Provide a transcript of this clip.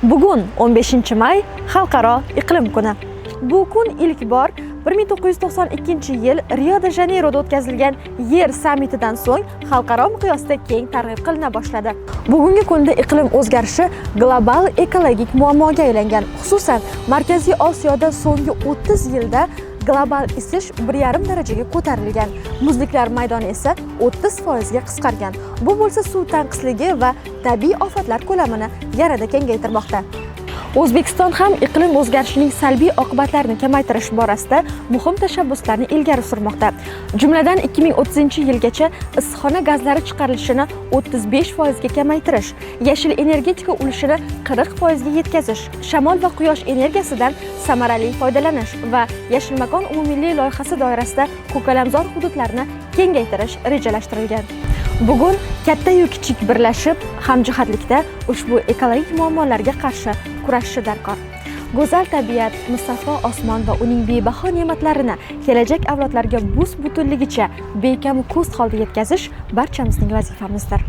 Bugun 15-may Xalqaro iqlim kuni. Bu kun ilk bor 1992-yil Rio de Janeyroda o'tkazilgan Yer sammitidan so'ng xalqaro miqyosda keng targ'ib qilina boshladi. Bugungi kunda iqlim o'zgarishi global ekologik muammoga aylangan. Xususan, Markaziy Osiyoda so'nggi 30 yilda global isish 1,5 darajaga ko'tarilgan. Muzliklar maydoni esa 30% ga qisqargan. Bu bo'lsa suv tanqisligi va tabiiy ofatlar ko'lamini yanada kengaytirmoqda. O'zbekiston ham iqlim o'zgarishining salbiy oqibatlarini kamaytirish borasida muhim tashabbuslarni ilgari surmoqda. Jumladan 2030-yilgacha issiqxona gazlari chiqarilishini 35% ga kamaytirish, yashil energetika ulushini 40% ga yetkazish, shamol va quyosh energiyasidan samarali foydalanish va yashil makon umummilliy loyihasi doirasida ko'kalamzor hududlarni kengaytirish rejalashtirilgan. Bugun katta-yu kichik birlashib, hamjihatlikda ushbu ekologik muammolarga qarshi kurashishi darkor. Go'zal tabiat, musaffo osmon va uning bebaho ne'matlarini kelajak avlodlarga bus butunligicha bekam ko'z holda yetkazish barchamizning vazifamizdir.